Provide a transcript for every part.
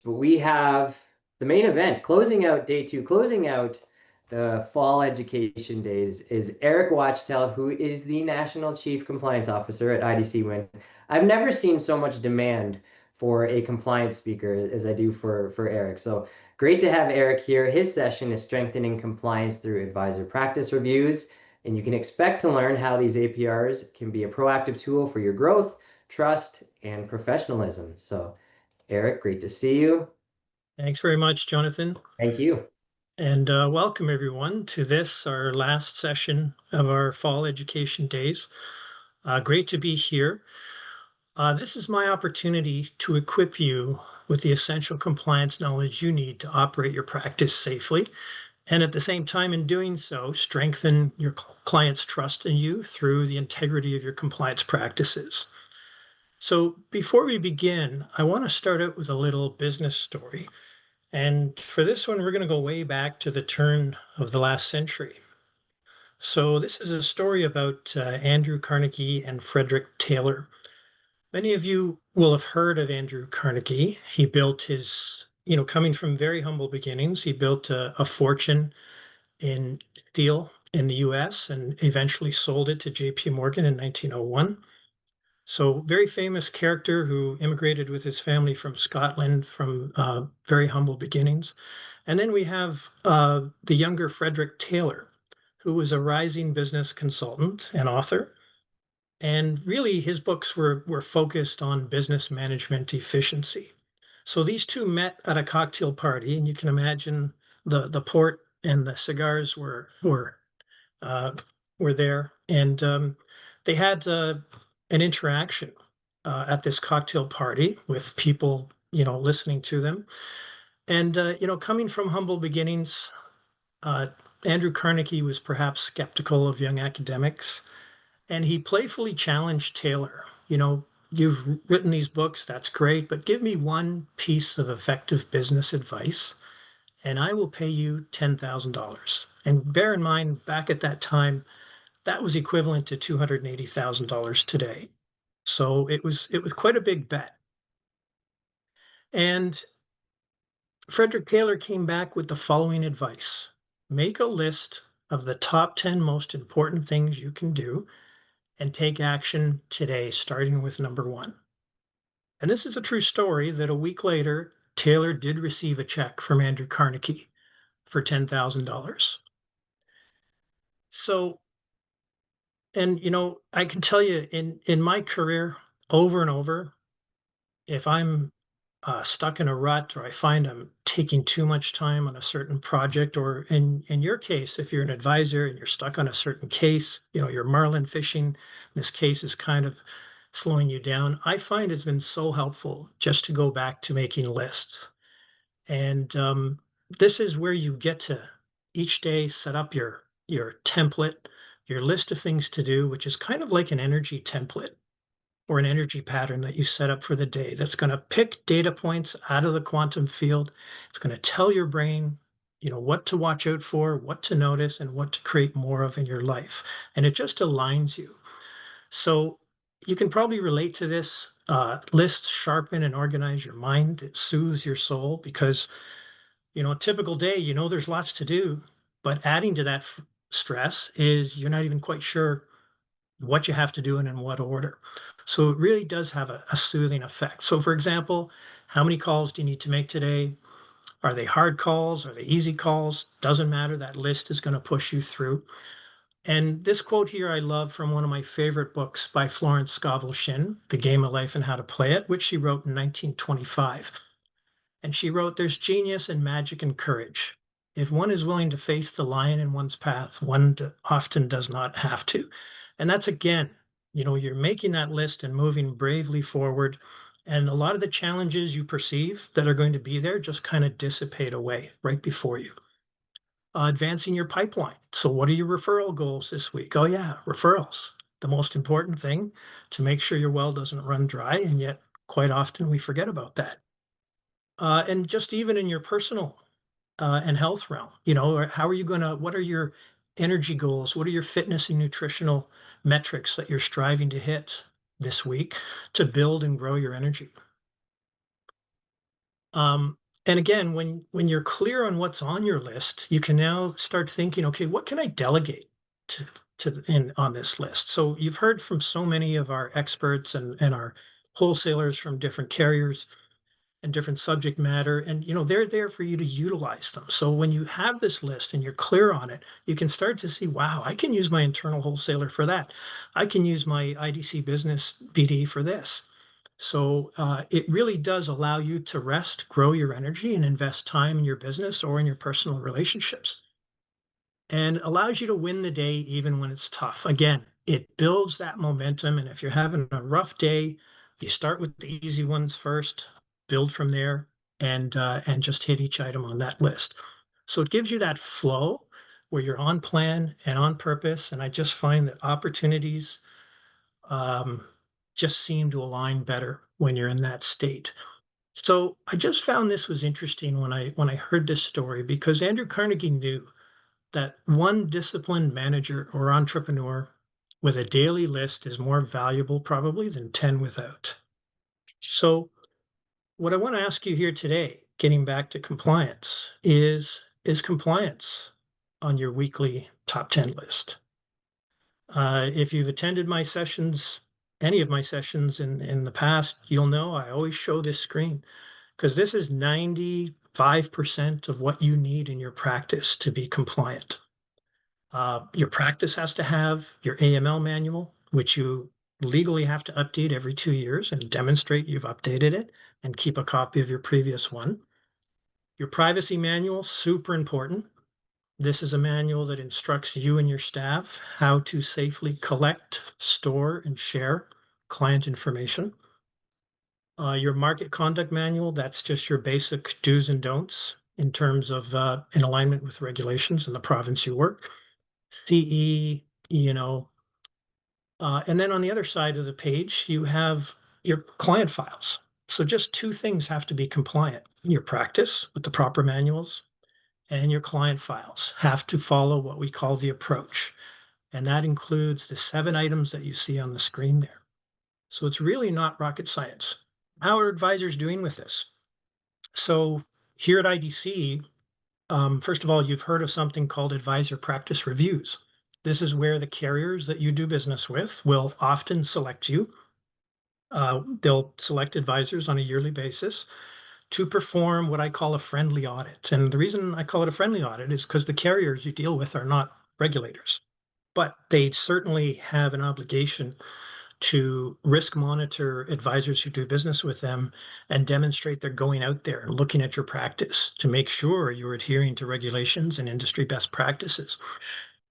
but we have the main event, closing out day two, closing out the fall education days is Eric Wachtel, who is the National Chief Compliance Officer at IDC WIN. I've never seen so much demand for a compliance speaker as I do for Eric. So great to have Eric here. His session is strengthening compliance through advisor practice reviews, and you can expect to learn how these APRs can be a proactive tool for your growth, trust, and professionalism. So Eric, great to see you. Thanks very much, Jonathan. Thank you. And welcome everyone to this, our last session of our fall education days. Great to be here. This is my opportunity to equip you with the essential compliance knowledge you need to operate your practice safely. And at the same time, in doing so, strengthen your clients' trust in you through the integrity of your compliance practices. So before we begin, I want to start out with a little business story. And for this one, we're going to go way back to the turn of the last century. So this is a story about Andrew Carnegie and Frederick Taylor. Many of you will have heard of Andrew Carnegie. He built his, coming from very humble beginnings, he built a fortune in steel in the US and eventually sold it to JP Morgan in 1901. So very famous character who immigrated with his family from Scotland from very humble beginnings. And then we have the younger Frederick Taylor, who was a rising business consultant and author. And really his books were focused on business management efficiency. So these two met at a cocktail party, and you can imagine the port and the cigars were there. And they had an interaction at this cocktail party with people, listening to them. And, coming from humble beginnings, Andrew Carnegie was perhaps skeptical of young academics, and he playfully challenged Taylor. You've written these books, that's great, but give me one piece of effective business advice, and I will pay you $10,000. And bear in mind, back at that time, that was equivalent to $280,000 today. So it was quite a big bet. And Frederick Taylor came back with the following advice: make a list of the top 10 most important things you can do and take action today, starting with number one. And this is a true story that a week later, Taylor did receive a check from Andrew Carnegie for $10,000. So, and I can tell you in my career over and over, if I'm stuck in a rut or I find I'm taking too much time on a certain project, or in your case, if you're an advisor and you're stuck on a certain case, you're marlin fishing, this case is kind of slowing you down. I find it's been so helpful just to go back to making lists. And this is where you get to each day set up your template, your list of things to do, which is kind of like an energy template or an energy pattern that you set up for the day that's going to pick data points out of the quantum field. It's going to tell your brain, what to watch out for, what to notice, and what to create more of in your life. And it just aligns you. So you can probably relate to this. Lists sharpen and organize your mind. It soothes your soul because, a typical day, there's lots to do, but adding to that stress is you're not even quite sure what you have to do and in what order. So it really does have a soothing effect. So for example, how many calls do you need to make today? Are they hard calls? Are they easy calls? Doesn't matter. That list is going to push you through. And this quote here I love from one of my favorite books by Florence Scovel Shinn, The Game of Life and How to Play It, which she wrote in 1925. And she wrote, there's genius and magic and courage. If one is willing to face the lion in one's path, one often does not have to. And that's, again, you're making that list and moving bravely forward. And a lot of the challenges you perceive that are going to be there just kind of dissipate away right before you. Advancing your pipeline. So what are your referral goals this week? Oh yeah, referrals. The most important thing to make sure your well doesn't run dry. And yet quite often we forget about that. And just even in your personal and health realm, how are you what are your energy goals? What are your fitness and nutritional metrics that you're striving to hit this week to build and grow your energy? Um, and again, when you're clear on what's on your list, you can now start thinking, okay, what can I delegate to on this list? So you've heard from so many of our experts and our wholesalers from different carriers and different subject matter, and they're there for you to utilize them. So when you have this list and you're clear on it, you can start to see, wow, I can use my internal wholesaler for that. I can use my IDC business BD for this. So it really does allow you to rest, grow your energy, and invest time in your business or in your personal relationships, and allows you to win the day even when it's tough. Again, it builds that momentum. And if you're having a rough day, you start with the easy ones first, build from there, and just hit each item on that list. So it gives you that flow where you're on plan and on purpose. And I just find that opportunities um, just seem to align better when you're in that state. So I just found this was interesting when I heard this story, because Andrew Carnegie knew that one disciplined manager or entrepreneur with a daily list is more valuable probably than 10 without. So what I want to ask you here today, getting back to compliance, is compliance on your weekly top 10 list? If you've attended my sessions, any of my sessions in the past, you'll know I always show this screen, because this is 95% of what you need in your practice to be compliant. Your practice has to have your AML manual, which you legally have to update every 2 years and demonstrate you've updated it and keep a copy of your previous one. Your privacy manual, super important. This is a manual that instructs you and your staff how to safely collect, store, and share client information. Your market conduct manual, that's just your basic do's and don'ts in terms of in alignment with regulations in the province you work. CE, and then on the other side of the page, you have your client files. So just two things have to be compliant: your practice with the proper manuals, and your client files have to follow what we call the approach. And that includes the 7 items that you see on the screen there. So it's really not rocket science. How are advisors doing with this? So here at IDC, first of all, you've heard of something called advisor practice reviews. This is where the carriers that you do business with will often select you. They'll select advisors on a yearly basis to perform what I call a friendly audit. And the reason I call it a friendly audit is because the carriers you deal with are not regulators, but they certainly have an obligation to risk monitor advisors who do business with them and demonstrate they're going out there and looking at your practice to make sure you're adhering to regulations and industry best practices.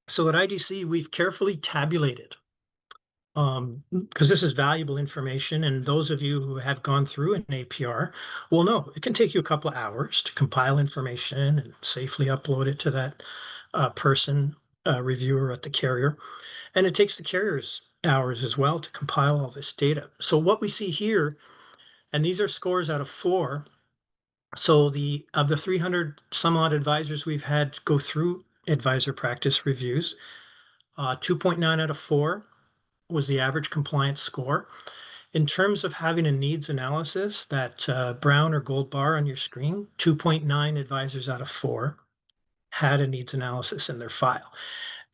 So at IDC, we've carefully tabulated, because this is valuable information, and those of you who have gone through an APR will know it can take you a couple of hours to compile information and safely upload it to that reviewer at the carrier. And it takes the carriers hours as well to compile all this data. So what we see here, and these are scores out of 4. So of the 300 some odd advisors we've had go through advisor practice reviews, 2.9 out of 4 was the average compliance score. In terms of having a needs analysis, that brown or gold bar on your screen, 2.9 advisors out of 4 had a needs analysis in their file.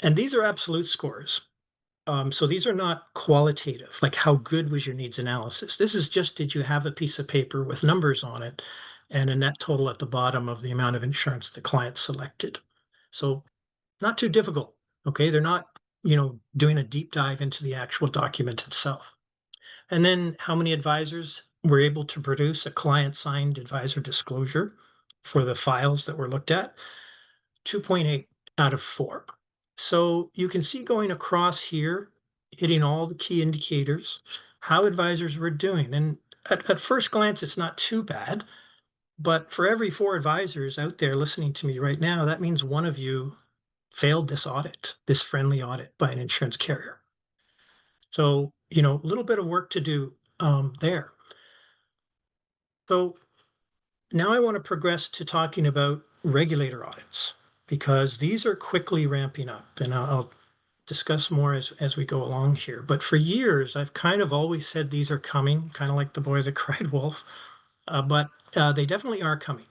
And these are absolute scores. So these are not qualitative, like how good was your needs analysis. This is just, did you have a piece of paper with numbers on it and a net total at the bottom of the amount of insurance the client selected. So not too difficult. Okay, they're not, doing a deep dive into the actual document itself. And then how many advisors were able to produce a client signed advisor disclosure for the files that were looked at? 2.8 out of 4. So you can see going across here, hitting all the key indicators, how advisors were doing. And at first glance, it's not too bad. But for every 4 advisors out there listening to me right now, that means one of you failed this audit, this friendly audit by an insurance carrier. So, a little bit of work to do there. So now I want to progress to talking about regulator audits, because these are quickly ramping up, and I'll discuss more as we go along here. But for years, I've kind of always said these are coming, kind of like the boy that cried wolf. but they definitely are coming.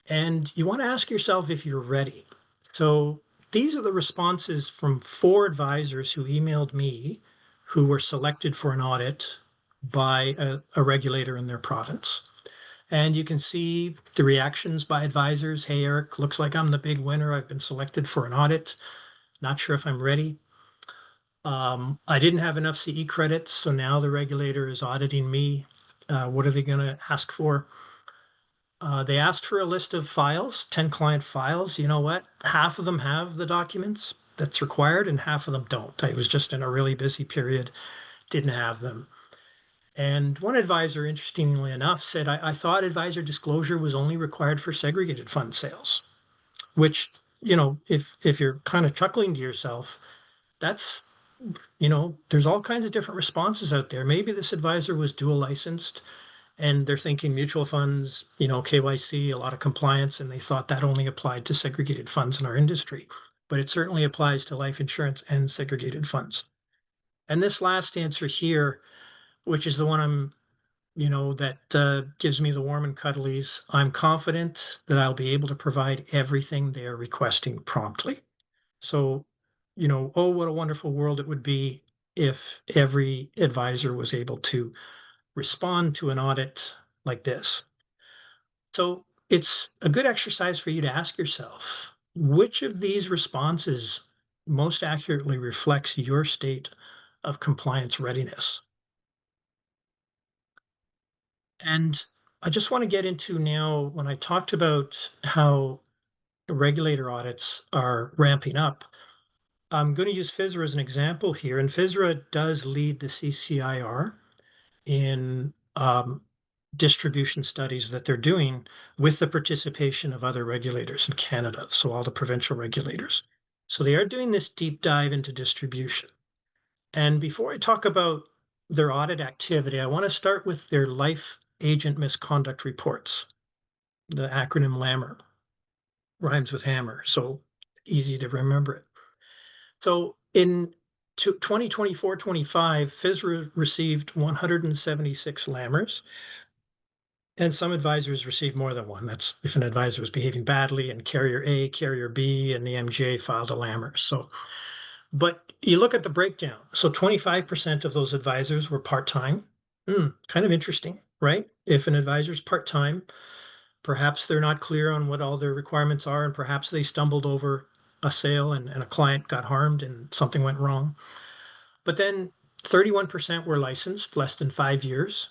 And you want to ask yourself if you're ready. So these are the responses from 4 advisors who emailed me who were selected for an audit by a regulator in their province. And you can see the reactions by advisors. Hey, Eric, looks like I'm the big winner. I've been selected for an audit. Not sure if I'm ready. I didn't have enough CE credits, so now the regulator is auditing me. What are they going to ask for? They asked for a list of files, 10 client files. You know what? Half of them have the documents that's required and half of them don't. I was just in a really busy period, didn't have them. And one advisor, interestingly enough, said, I thought advisor disclosure was only required for segregated fund sales, which, if you're kind of chuckling to yourself, that's, there's all kinds of different responses out there. Maybe this advisor was dual licensed and they're thinking mutual funds, KYC, a lot of compliance, and they thought that only applied to segregated funds in our industry. But it certainly applies to life insurance and segregated funds. And this last answer here, which is the one that gives me the warm and cuddlies. I'm confident that I'll be able to provide everything they're requesting promptly. So, oh, what a wonderful world it would be if every advisor was able to respond to an audit like this. So it's a good exercise for you to ask yourself, which of these responses most accurately reflects your state of compliance readiness? And I just want to get into now when I talked about how regulator audits are ramping up. I'm going to use FISRA as an example here, and FISRA does lead the CCIR in distribution studies that they're doing with the participation of other regulators in Canada, so all the provincial regulators. So they are doing this deep dive into distribution. And before I talk about their audit activity, I want to start with their life agent misconduct reports, the acronym LAMR, rhymes with hammer, so easy to remember it. So in 2024-25, FISRA received 176 LAMRs, and some advisors received more than one. That's if an advisor was behaving badly, and carrier A, carrier B, and the MGA filed a LAMR. So, but you look at the breakdown. So 25% of those advisors were part-time. Kind of interesting, right? If an advisor is part-time, perhaps they're not clear on what all their requirements are, and perhaps they stumbled over a sale and a client got harmed and something went wrong. But then 31% were licensed less than 5 years,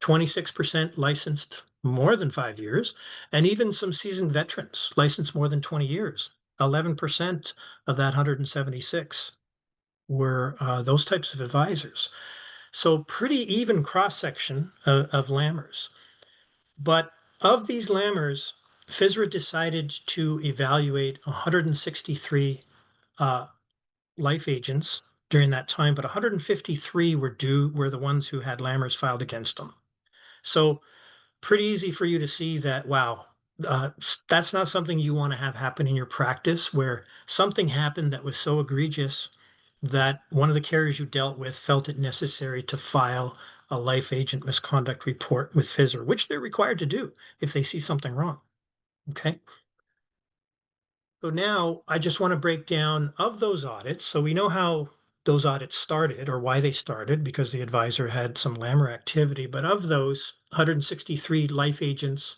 26% licensed more than 5 years, and even some seasoned veterans licensed more than 20 years. 11% of that 176 were those types of advisors. So pretty even cross-section of LAMRs. But of these LAMRs, FISRA decided to evaluate 163 life agents during that time, but 153 were the ones who had LAMRs filed against them. So pretty easy for you to see that, wow, that's not something you want to have happen in your practice, where something happened that was so egregious that one of the carriers you dealt with felt it necessary to file a life agent misconduct report with FISRA, which they're required to do if they see something wrong. Okay. So now I just want to break down of those audits. So we know how those audits started or why they started because the advisor had some LAMR activity. But of those 163 life agents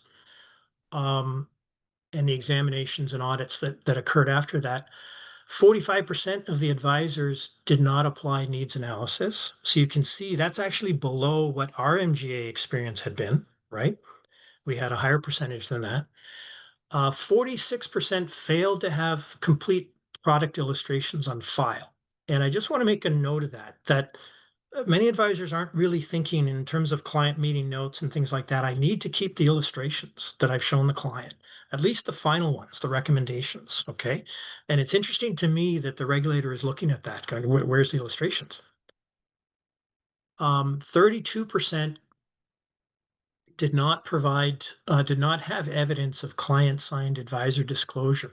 and the examinations and audits that occurred after that, 45% of the advisors did not apply needs analysis. So you can see that's actually below what our MGA experience had been, right? We had a higher percentage than that. 46% failed to have complete product illustrations on file. And I just want to make a note of that many advisors aren't really thinking in terms of client meeting notes and things like that. I need to keep the illustrations that I've shown the client, at least the final ones, the recommendations. Okay. And it's interesting to me that the regulator is looking at that, going, where's the illustrations? 32% did not have evidence of client signed advisor disclosure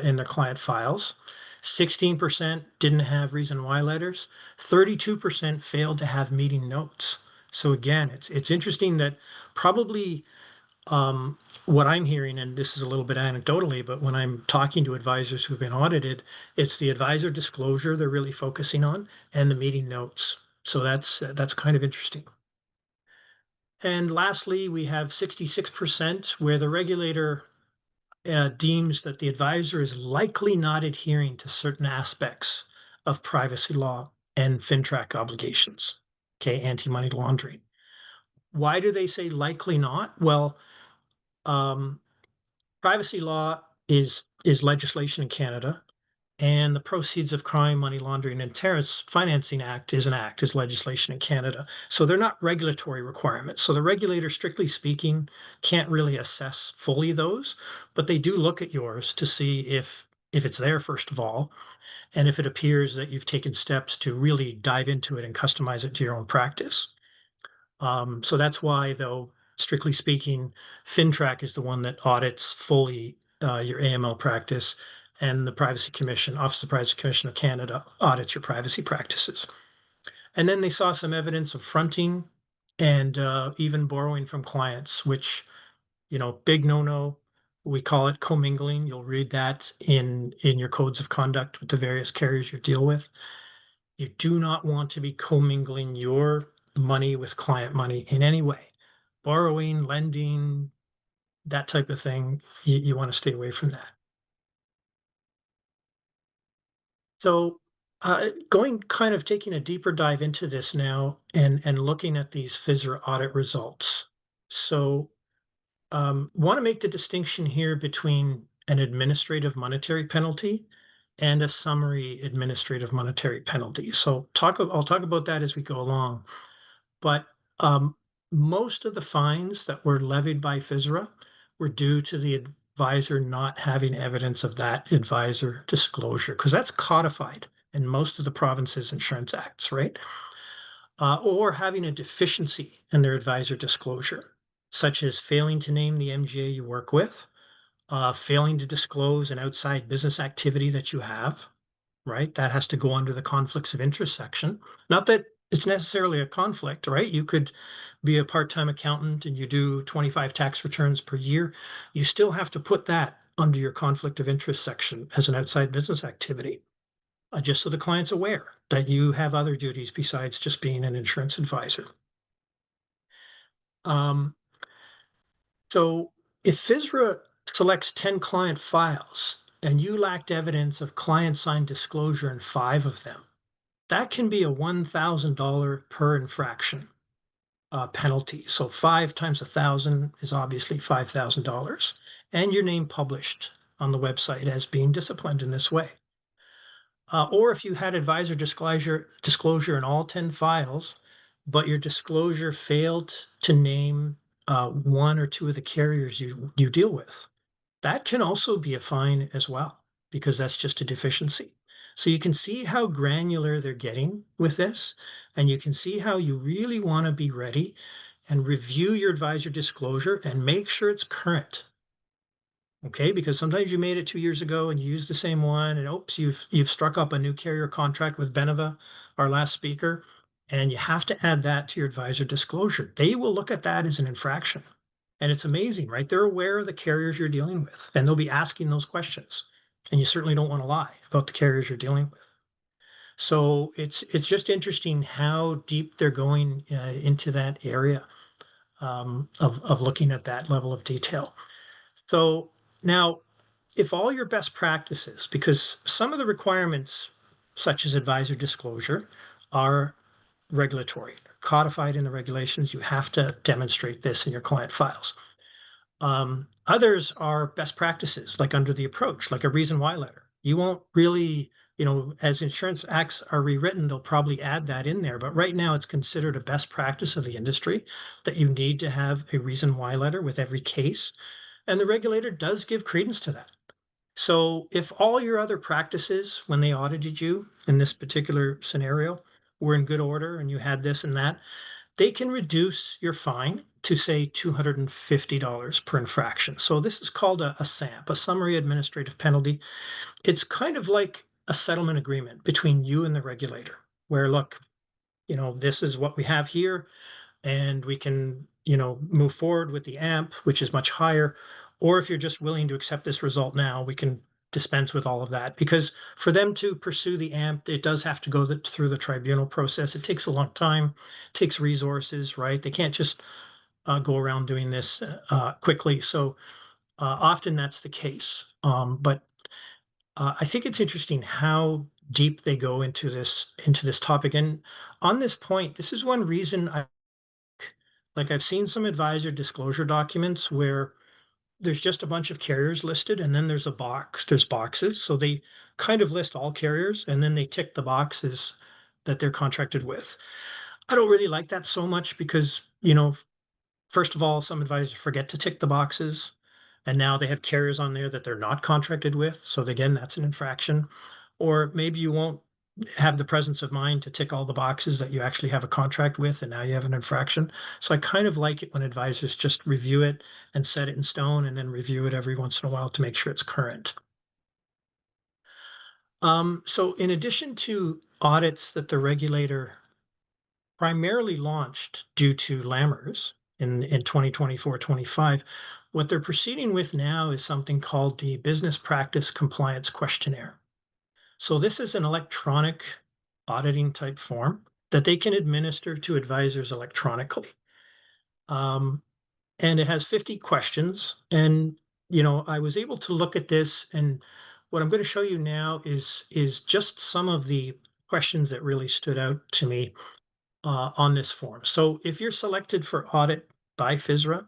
in their client files. 16% didn't have reason why letters. 32% failed to have meeting notes. So again, it's interesting that probably what I'm hearing, and this is a little bit anecdotally, but when I'm talking to advisors who've been audited, it's the advisor disclosure they're really focusing on and the meeting notes. So that's kind of interesting. And lastly, we have 66% where the regulator deems that the advisor is likely not adhering to certain aspects of privacy law and FinTrack obligations, okay, anti-money laundering. Why do they say likely not? Well, um, privacy law is legislation in Canada, and the Proceeds of Crime, Money Laundering, and Terrorist Financing Act is legislation in Canada. So they're not regulatory requirements. So the regulator, strictly speaking, can't really assess fully those, but they do look at yours to see if it's there, first of all, and if it appears that you've taken steps to really dive into it and customize it to your own practice. So that's why, though, strictly speaking, FinTrack is the one that audits fully your AML practice, and the Privacy Commission, Office of the Privacy Commission of Canada, audits your privacy practices. And then they saw some evidence of fronting and even borrowing from clients, which, big no-no. We call it commingling. You'll read that in your codes of conduct with the various carriers you deal with. You do not want to be commingling your money with client money in any way. Borrowing, lending, that type of thing, you want to stay away from that. So, going kind of taking a deeper dive into this now and looking at these FISRA audit results. So, want to make the distinction here between an administrative monetary penalty and a summary administrative monetary penalty. So, I'll talk about that as we go along. But um, most of the fines that were levied by FISRA were due to the advisor not having evidence of that advisor disclosure, because that's codified in most of the province's insurance acts, right? Or having a deficiency in their advisor disclosure, such as failing to name the MGA you work with, failing to disclose an outside business activity that you have, right? That has to go under the conflicts of interest section. Not that it's necessarily a conflict, right? You could be a part-time accountant and you do 25 tax returns per year. You still have to put that under your conflict of interest section as an outside business activity, just so the client's aware that you have other duties besides just being an insurance advisor. Um, so if FISRA selects 10 client files and you lacked evidence of client signed disclosure in 5 of them, that can be a $1,000 per infraction penalty. So 5 times 1,000 is obviously $5,000, and your name published on the website as being disciplined in this way. Or if you had advisor disclosure in all 10 files, but your disclosure failed to name 1 or 2 of the carriers you deal with, that can also be a fine as well, because that's just a deficiency. So you can see how granular they're getting with this, and you can see how you really want to be ready and review your advisor disclosure and make sure it's current. Okay, because sometimes you made it 2 years ago and you used the same one, and oops, you've struck up a new carrier contract with Beneva, our last speaker, and you have to add that to your advisor disclosure. They will look at that as an infraction. And it's amazing, right? They're aware of the carriers you're dealing with, and they'll be asking those questions. And you certainly don't want to lie about the carriers you're dealing with. So it's just interesting how deep they're going into that area of looking at that level of detail. So now, if all your best practices, because some of the requirements, such as advisor disclosure, are regulatory, codified in the regulations, you have to demonstrate this in your client files. Others are best practices, like under the approach, like a reason why letter. You won't really, as insurance acts are rewritten, they'll probably add that in there. But right now, it's considered a best practice of the industry that you need to have a reason why letter with every case. And the regulator does give credence to that. So if all your other practices, when they audited you in this particular scenario, were in good order and you had this and that, they can reduce your fine to say $250 per infraction. So this is called a SAMP, a summary administrative penalty. It's kind of like a settlement agreement between you and the regulator, where look, this is what we have here. and we can, you know, move forward with the AMP, which is much higher. Or if you're just willing to accept this result now, we can dispense with all of that, because for them to pursue the AMP, it does have to go through the tribunal process. It takes a long time, takes resources, right? They can't just go around doing this quickly. So often that's the case. But I think it's interesting how deep they go into this topic. And on this point, this is one reason I've seen some advisor disclosure documents where there's just a bunch of carriers listed, and then there's boxes. So they kind of list all carriers, and then they tick the boxes that they're contracted with. I don't really like that so much because, you know, first of all, some advisors forget to tick the boxes, and now they have carriers on there that they're not contracted with. So again, that's an infraction. Or maybe you won't have the presence of mind to tick all the boxes that you actually have a contract with, and now you have an infraction. So I kind of like it when advisors just review it and set it in stone, and then review it every once in a while to make sure it's current. So in addition to audits that the regulator primarily launched due to Lammers in 2024-25, what they're proceeding with now is something called the Business Practice Compliance Questionnaire. So this is an electronic auditing type form that they can administer to advisors electronically. Um, and it has 50 questions. And, you know, I was able to look at this, and what I'm going to show you now is just some of the questions that really stood out to me on this form. So if you're selected for audit by FISRA,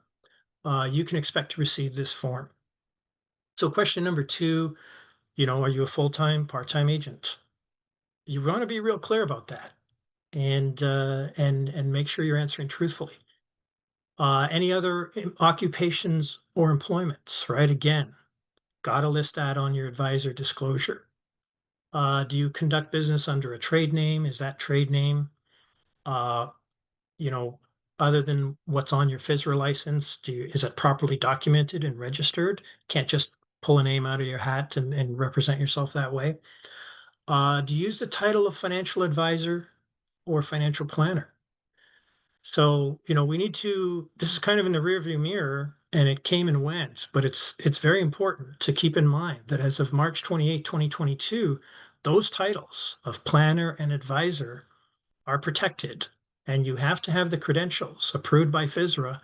you can expect to receive this form. So question number 2, you know, are you a full-time, part-time agent? You want to be real clear about that, and make sure you're answering truthfully. Any other occupations or employments, right? Again, got to list that on your advisor disclosure. Do you conduct business under a trade name? Is that trade name, uh, you know, other than what's on your FISRA license, is it properly documented and registered? Can't just pull a name out of your hat and represent yourself that way. Do you use the title of financial advisor or financial planner? So, you know, we need to, this is kind of in the rearview mirror, and it came and went, but it's very important to keep in mind that as of March 28, 2022, those titles of planner and advisor are protected, and you have to have the credentials approved by FISRA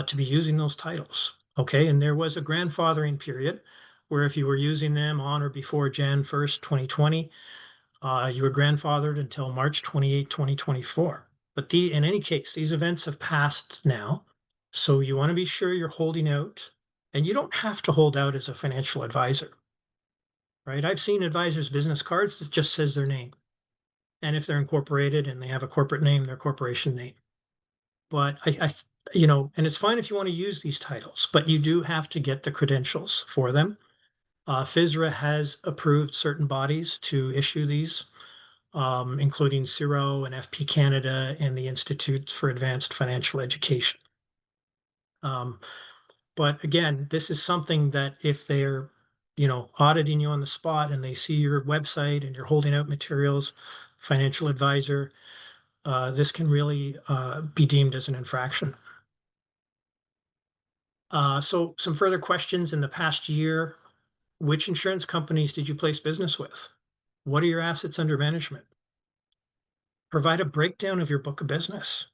to be using those titles. Okay, and there was a grandfathering period where if you were using them on or before Jan 1st, 2020, you were grandfathered until March 28, 2024. But in any case, these events have passed now. So you want to be sure you're holding out, and you don't have to hold out as a financial advisor, right? I've seen advisors' business cards that just says their name. And if they're incorporated and they have a corporate name, their corporation name. But you know, and it's fine if you want to use these titles, but you do have to get the credentials for them. FISRA has approved certain bodies to issue these, including CIRO and FP Canada and the Institutes for Advanced Financial Education. But again, this is something that if they're, you know, auditing you on the spot and they see your website and you're holding out materials, financial advisor, this can really be deemed as an infraction. So some further questions in the past year. Which insurance companies did you place business with? What are your assets under management? Provide a breakdown of your book of business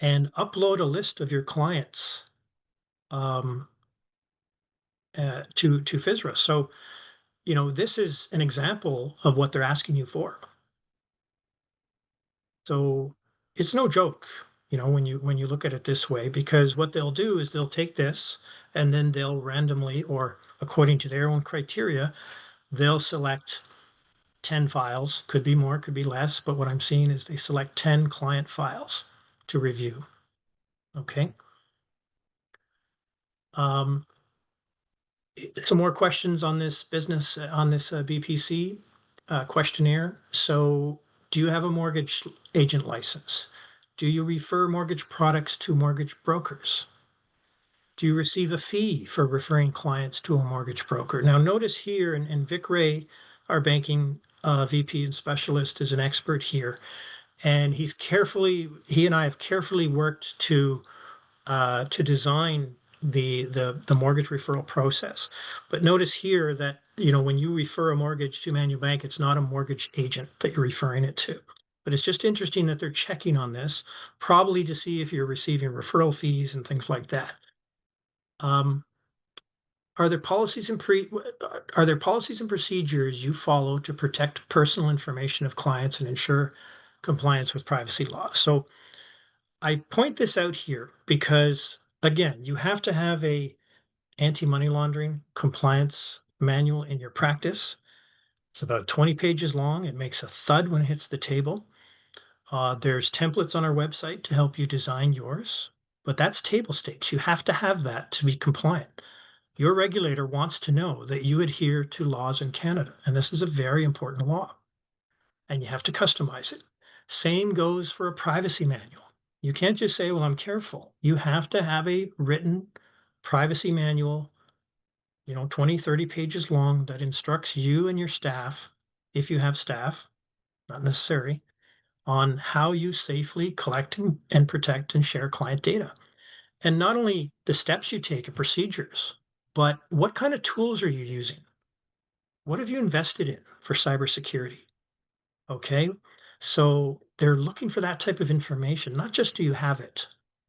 and upload a list of your clients um, to FISRA. So, you know, this is an example of what they're asking you for. So it's no joke, you know, when you look at it this way, because what they'll do is they'll take this and then they'll randomly, or according to their own criteria, they'll select 10 files, could be more, could be less, but what I'm seeing is they select 10 client files to review. Okay. Um, some more questions on this business, on this BPC questionnaire. So, do you have a mortgage agent license? Do you refer mortgage products to mortgage brokers? Do you receive a fee for referring clients to a mortgage broker? Now, notice here, and Vic Ray, our banking VP and specialist, is an expert here. And he and I have carefully worked to design the mortgage referral process. But notice here that, when you refer a mortgage to Manual Bank, it's not a mortgage agent that you're referring it to. But it's just interesting that they're checking on this, probably to see if you're receiving referral fees and things like that. Um, are there policies and procedures you follow to protect personal information of clients and ensure compliance with privacy laws? So I point this out here because, again, you have to have a anti-money laundering compliance manual in your practice. It's about 20 pages long. It makes a thud when it hits the table. There's templates on our website to help you design yours, but that's table stakes. You have to have that to be compliant. Your regulator wants to know that you adhere to laws in Canada, and this is a very important law, and you have to customize it. Same goes for a privacy manual. You can't just say, well, I'm careful. You have to have a written privacy manual, 20, 30 pages long, that instructs you and your staff, if you have staff, not necessary, on how you safely collect and protect and share client data. And not only the steps you take and procedures, but what kind of tools are you using? What have you invested in for cybersecurity? Okay. So they're looking for that type of information. Not just do you have it,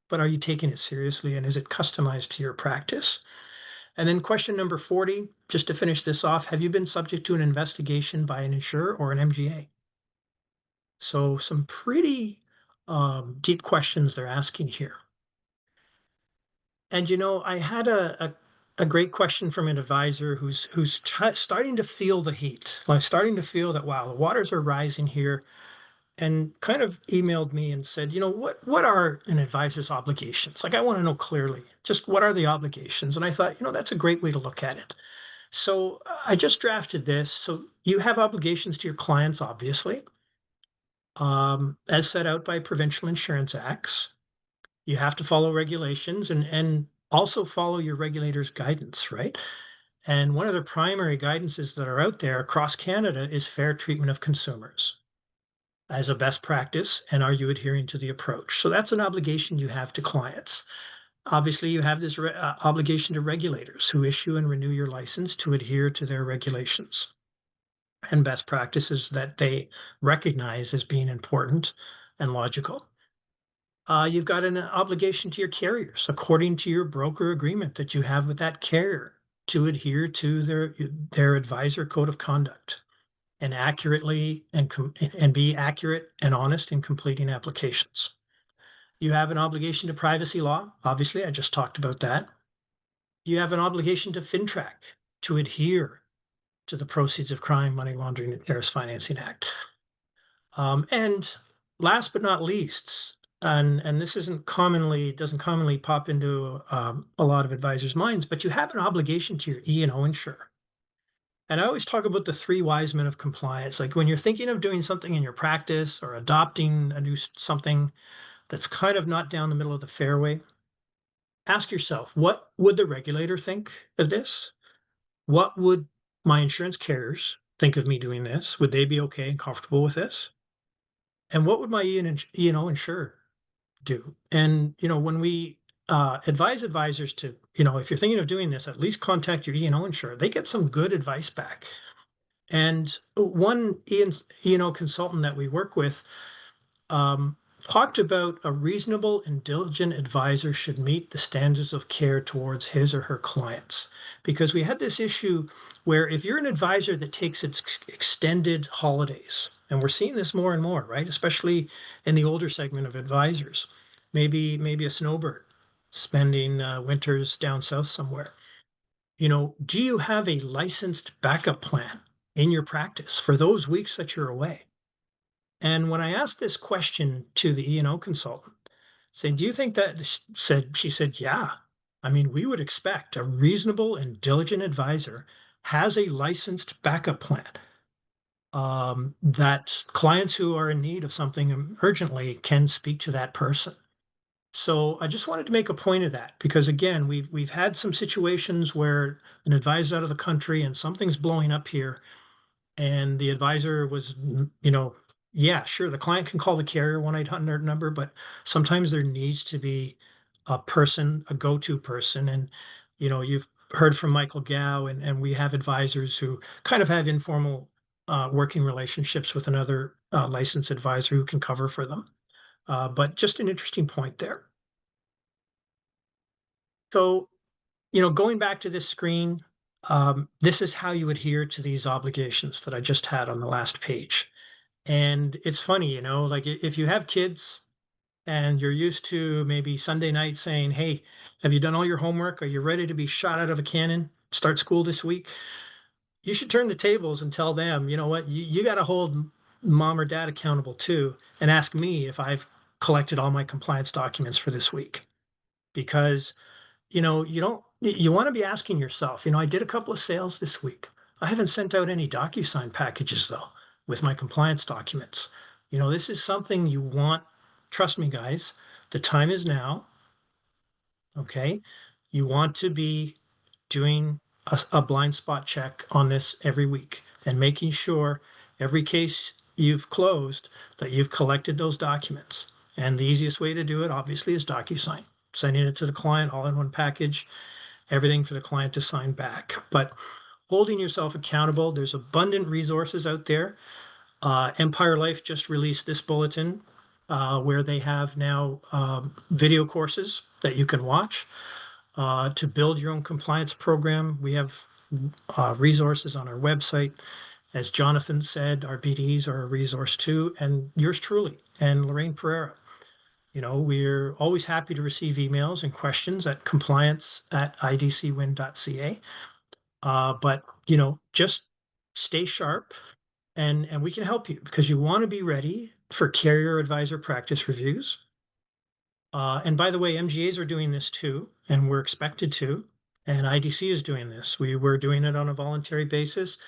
but are you taking it seriously and is it customized to your practice? And then question number 40, just to finish this off, have you been subject to an investigation by an insurer or an MGA? So some pretty deep questions they're asking here. And I had a great question from an advisor who's starting to feel the heat, like starting to feel that, wow, the waters are rising here, and kind of emailed me and said, what are an advisor's obligations? Like, I want to know clearly, just what are the obligations? And I thought, that's a great way to look at it. So I just drafted this. So you have obligations to your clients, obviously, as set out by provincial insurance acts. You have to follow regulations and also follow your regulator's guidance, right? And one of the primary guidances that are out there across Canada is fair treatment of consumers as a best practice, and are you adhering to the approach? So that's an obligation you have to clients. Obviously, you have this obligation to regulators who issue and renew your license to adhere to their regulations and best practices that they recognize as being important and logical. You've got an obligation to your carriers according to your broker agreement that you have with that carrier to adhere to their advisor code of conduct and accurately and be accurate and honest in completing applications. You have an obligation to privacy law. Obviously, I just talked about that. You have an obligation to FinTrack to adhere to the Proceeds of Crime, Money Laundering, and Terrorist Financing Act. And last but not least, and this doesn't commonly pop into a lot of advisors' minds, but you have an obligation to your E&O insurer. And I always talk about the three wise men of compliance. Like when you're thinking of doing something in your practice or adopting a new something that's kind of not down the middle of the fairway, ask yourself, what would the regulator think of this? What would my insurance carriers think of me doing this? Would they be okay and comfortable with this? And what would my E&O insurer do? And when we advise advisors to, if you're thinking of doing this, at least contact your E&O insurer. They get some good advice back. And one E&O consultant that we work with talked about a reasonable and diligent advisor should meet the standards of care towards his or her clients. Because we had this issue where if you're an advisor that takes extended holidays, and we're seeing this more and more, right? Especially in the older segment of advisors, maybe a snowbird spending winters down south somewhere. Do you have a licensed backup plan in your practice for those weeks that you're away? And when I asked this question to the E&O consultant, saying, do you think that she said, yeah. I mean, we would expect a reasonable and diligent advisor has a licensed backup plan that clients who are in need of something urgently can speak to that person. So I just wanted to make a point of that because again, we've had some situations where an advisor's out of the country and something's blowing up here, and the advisor was, Yeah, sure. The client can call the carrier 1-800 number, but sometimes there needs to be a person, a go-to person. And, you've heard from Michael Gow, and we have advisors who kind of have informal working relationships with another licensed advisor who can cover for them. But just an interesting point there. So, going back to this screen, this is how you adhere to these obligations that I just had on the last page. And it's funny, like if you have kids and you're used to maybe Sunday night saying, "Hey, have you done all your homework? Are you ready to be shot out of a cannon? Start school this week?" You should turn the tables and tell them, you know what, you got to hold mom or dad accountable too, and ask me if I've collected all my compliance documents for this week. Because you don't, you want to be asking yourself, I did a couple of sales this week. I haven't sent out any DocuSign packages though with my compliance documents. This is something you want. Trust me, guys, the time is now. Okay. You want to be doing a blind spot check on this every week and making sure every case you've closed that you've collected those documents. And the easiest way to do it, obviously, is DocuSign, sending it to the client all in one package, everything for the client to sign back. But holding yourself accountable, there's abundant resources out there. Empire Life just released this bulletin where they have now video courses that you can watch to build your own compliance program. We have resources on our website. As Jonathan said, our BDs are a resource too, and yours truly, and Lorraine Pereira. We're always happy to receive emails and questions at compliance@idcwin.ca. But just stay sharp, and we can help you because you want to be ready for carrier advisor practice reviews. And by the way, MGAs are doing this too, and we're expected to. And IDC is doing this. We were doing it on a voluntary basis.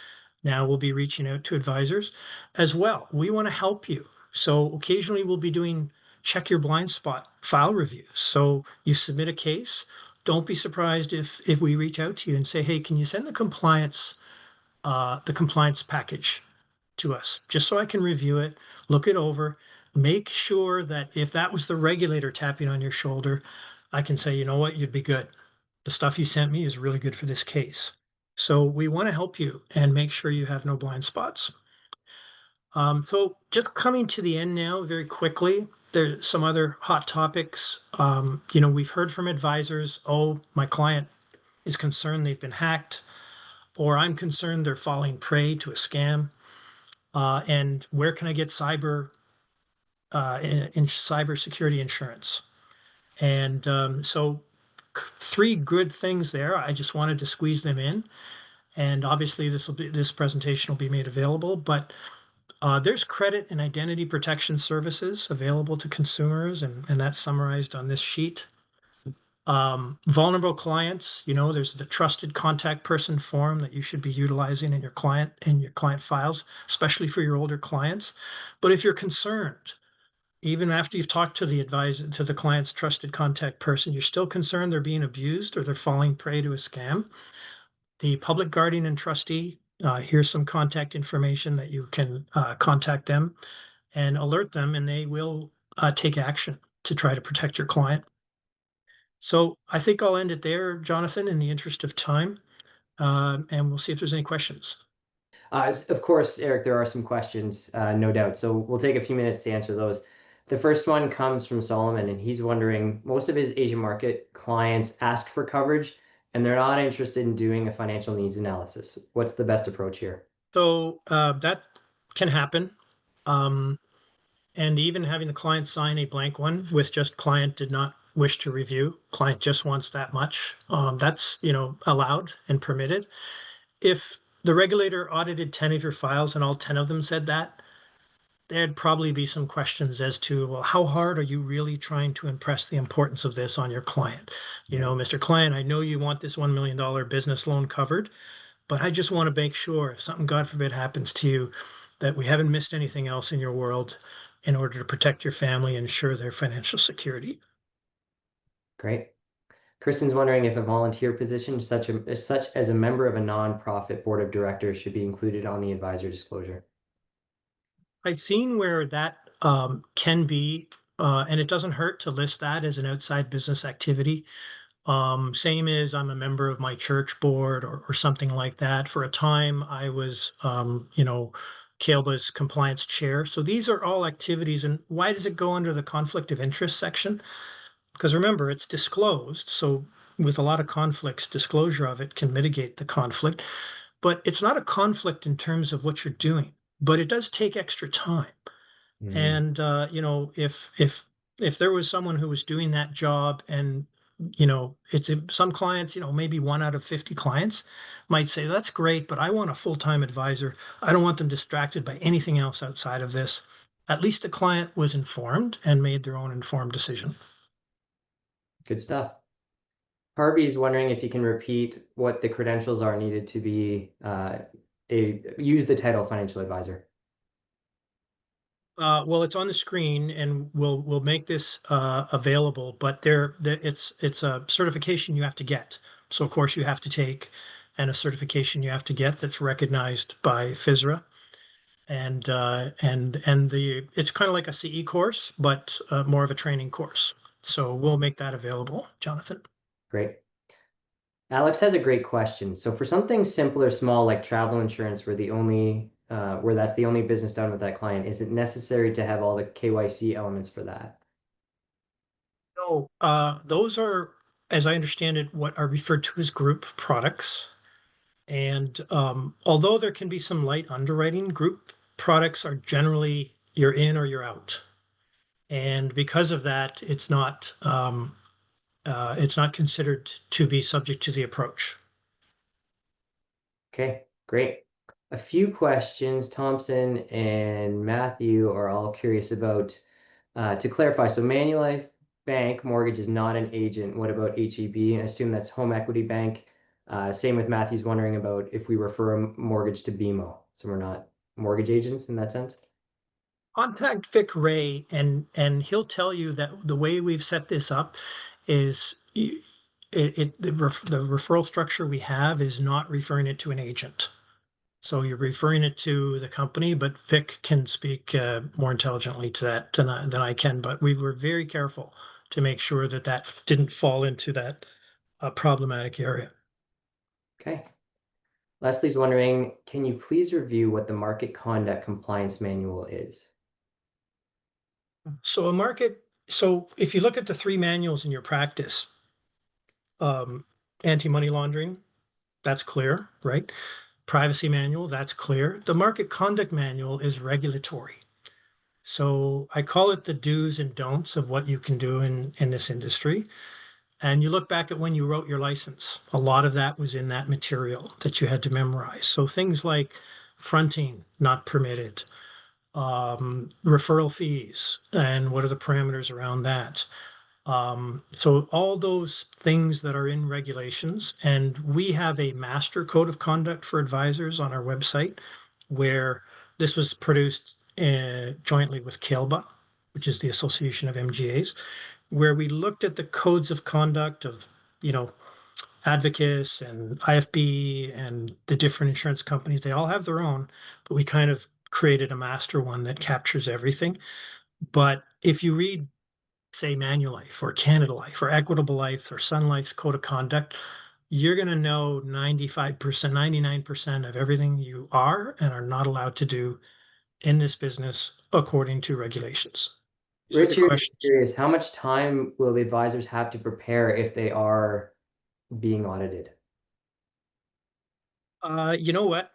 Now we'll be reaching out to advisors as well. We want to help you. So occasionally we'll be doing check your blind spot file reviews. So you submit a case. Don't be surprised if we reach out to you and say, "Hey, can you send the compliance package to us, just so I can review it, look it over, make sure that if that was the regulator tapping on your shoulder, I can say, you know what, you'd be good. The stuff you sent me is really good for this case." So we want to help you and make sure you have no blind spots. So just coming to the end now, very quickly, there's some other hot topics. We've heard from advisors, "Oh, my client is concerned they've been hacked," or "I'm concerned they're falling prey to a scam. And where can I get in cybersecurity insurance?" And so, three good things there. I just wanted to squeeze them in, and obviously, this presentation will be made available. But there's credit and identity protection services available to consumers, and that's summarized on this sheet. Vulnerable clients, there's the trusted contact person form that you should be utilizing in your client files, especially for your older clients. But if you're concerned, even after you've talked to the client's trusted contact person, you're still concerned they're being abused or they're falling prey to a scam, the public guardian and trustee, here's some contact information that you can contact them and alert them, and they will take action to try to protect your client. So I think I'll end it there, Jonathan, in the interest of time, and we'll see if there's any questions. Of course, Eric, there are some questions, no doubt. So we'll take a few minutes to answer those. The first one comes from Solomon, and he's wondering, most of his Asian market clients ask for coverage, and they're not interested in doing a financial needs analysis. What's the best approach here? So that can happen. And even having the client sign a blank one with just "client did not wish to review," client just wants that much. That's, allowed and permitted. If the regulator audited 10 of your files and all 10 of them said that, there'd probably be some questions as to, well, how hard are you really trying to impress the importance of this on your client? "Mr. Client, I know you want this $1 million business loan covered, but I just want to make sure if something, God forbid, happens to you, that we haven't missed anything else in your world in order to protect your family and ensure their financial security." Great. Kristen's wondering if a volunteer position such as a member of a nonprofit board of directors should be included on the advisor disclosure. I've seen where that can be, and it doesn't hurt to list that as an outside business activity. Same as I'm a member of my church board or something like that. For a time, I was, Calba's compliance chair. So these are all activities. And why does it go under the conflict of interest section? Because remember, it's disclosed. So with a lot of conflicts, disclosure of it can mitigate the conflict. But it's not a conflict in terms of what you're doing, but it does take extra time. Mm, And if there was someone who was doing that job and it's some clients, maybe 1 out of 50 clients might say, that's great, but I want a full-time advisor. I don't want them distracted by anything else outside of this. At least the client was informed and made their own informed decision. good stuff. Harvey's wondering if you can repeat what the credentials are needed to be use the title financial advisor. Well, it's on the screen, and we'll make this available. But it's a certification you have to get. So of course you have to take, and a certification you have to get that's recognized by FISRA, and the it's kind of like a CE course, but more of a training course. So we'll make that available, Jonathan. Great. Alex has a great question. So for something simple or small like travel insurance, where that's the only business done with that client, is it necessary to have all the KYC elements for that? So those are, as I understand it, what are referred to as group products. And although there can be some light underwriting, group products are generally you're in or you're out. And because of that, it's not considered to be subject to the approach. Okay, great. A few questions. Thompson and Matthew are all curious about, to clarify, so Manulife Bank Mortgage is not an agent. What about HEB? I assume that's Home Equity Bank. Same with Matthew's wondering about if we refer a mortgage to BMO. So we're not mortgage agents in that sense? Contact Vic Ray, and he'll tell you that the way we've set this up is the referral structure we have is not referring it to an agent. So you're referring it to the company, but Vic can speak more intelligently to that than I can. But we were very careful to make sure that that didn't fall into that problematic area. Okay. Leslie's wondering, can you please review what the market conduct compliance manual is? So if you look at the three manuals in your practice, um, anti-money laundering, that's clear, right? Privacy manual, that's clear. The market conduct manual is regulatory. So I call it the do's and don'ts of what you can do in this industry. And you look back at when you wrote your license, a lot of that was in that material that you had to memorize. So things like fronting, not permitted, referral fees, and what are the parameters around that. So all those things that are in regulations, and we have a master code of conduct for advisors on our website, where this was produced jointly with CALBA, which is the Association of MGAs, where we looked at the codes of conduct of, you know, Advocates and IFB and the different insurance companies. They all have their own, but we kind of created a master one that captures everything. But if you read, say, Manulife or Canada Life or Equitable Life or Sun Life's code of conduct, you're going to know 95%, 99% of everything you are and are not allowed to do in this business according to regulations. These are good Richard is questions. curious, how much time will the advisors have to prepare if they are being audited? You know what?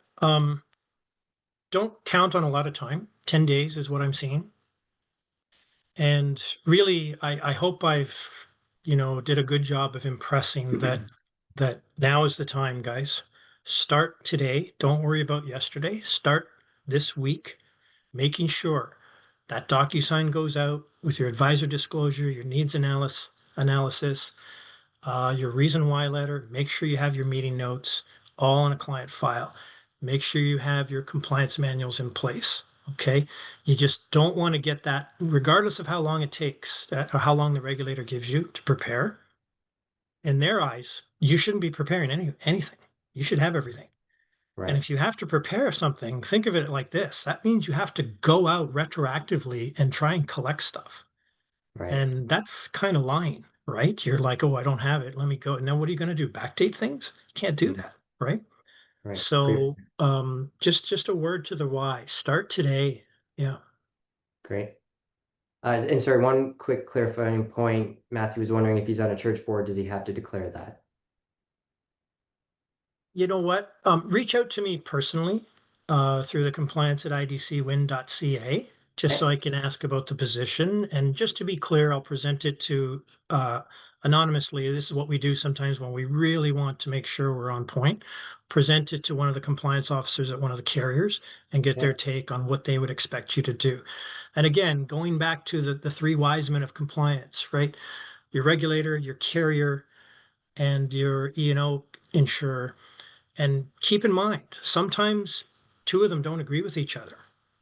Don't count on a lot of time. 10 days is what I'm seeing. And really, I hope I've, did a good job of impressing that now is the time, guys. Start today. Don't worry about yesterday. Start this week, making sure that DocuSign goes out with your advisor disclosure, your needs analysis, your reason why letter. Make sure you have your meeting notes all in a client file. Make sure you have your compliance manuals in place. Okay. You just don't want to get that, regardless of how long it takes or how long the regulator gives you to prepare. In their eyes, you shouldn't be preparing anything. You should have everything. And Right. if you have to prepare something, think of it like this. That means you have to go out retroactively and try and collect stuff. Right. And that's kind of lying, right? You're like, oh, I don't have it. Let me go. And then what are you going to do? Backdate things? You can't do Mm, that, right? right. Great. So just a word to the wise. Start today. Yeah. Great. And sorry, one quick clarifying point. Matthew was wondering if he's on a church board, does he have to declare that? You know what? Reach out to me personally through the compliance at idcwin.ca, just so Okay. I can ask about the position. And just to be clear, I'll present it to anonymously. This is what we do sometimes when we really want to make sure we're on point. Present it to one of the compliance officers at one of the carriers and get Okay. their take on what they would expect you to do. And again, going back to the three wise men of compliance, right? Your regulator, your carrier, and your E&O insurer. And keep in mind, sometimes two of them don't agree with each other,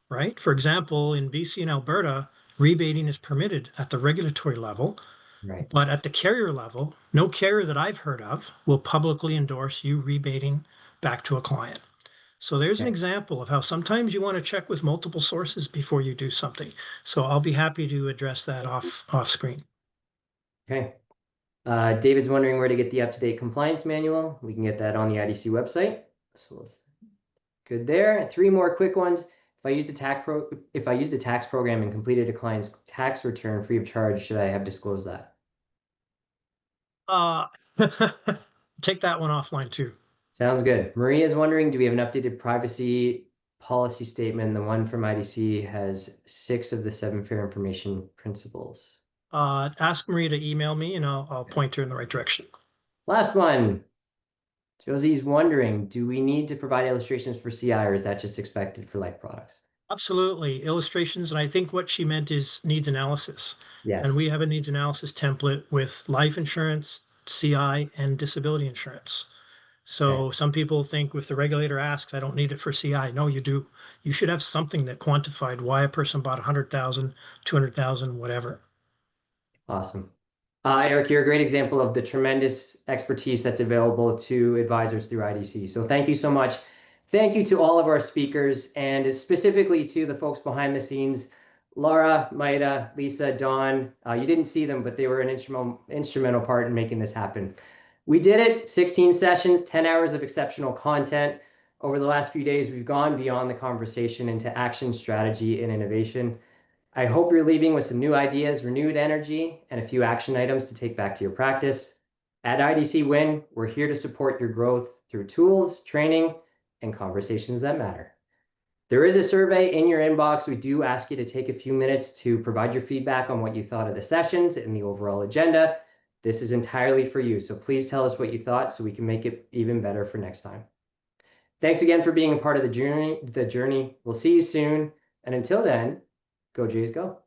right? For example, in BC and Alberta, rebating is permitted at the regulatory level, Right. but at the carrier level, no carrier that I've heard of will publicly endorse you rebating back to a client. So there's an Okay. example of how sometimes you want to check with multiple sources before you do something. So I'll be happy to address that off screen. Okay. David's wondering where to get the up-to-date compliance manual. We can get that on the IDC website. So good there. Three more quick ones. If I used a tax program and completed a client's tax return free of charge, should I have disclosed that? Uh, take that one offline too. Sounds good. Maria is wondering, do we have an updated privacy policy statement? The one from IDC has 6 of the 7 fair information principles. Ask Maria to email me and I'll point her in the right direction. Last one. Josie's wondering, do we need to provide illustrations for CI or is that just expected for life products? Absolutely. Illustrations. And I think what she meant is needs analysis. And we Yes. have a needs analysis template with life insurance, CI, and disability insurance. Okay. So some people think if the regulator asks, I don't need it for CI. No, you do. You should have something that quantified why a person bought 100,000, 200,000, whatever. Awesome. Eric, you're a great example of the tremendous expertise that's available to advisors through IDC. So thank you so much. Thank you to all of our speakers and specifically to the folks behind the scenes, Laura, Maida, Lisa, Dawn. You didn't see them, but they were an instrumental part in making this happen. We did it, 16 sessions, 10 hours of exceptional content. Over the last few days, we've gone beyond the conversation into action, strategy, and innovation. I hope you're leaving with some new ideas, renewed energy, and a few action items to take back to your practice. At IDC WIN, we're here to support your growth through tools, training, and conversations that matter. There is a survey in your inbox. We do ask you to take a few minutes to provide your feedback on what you thought of the sessions and the overall agenda. This is entirely for you, so please tell us what you thought so we can make it even better for next time. Thanks again for being a part of the journey. We'll see you soon, and until then, go Jays, go.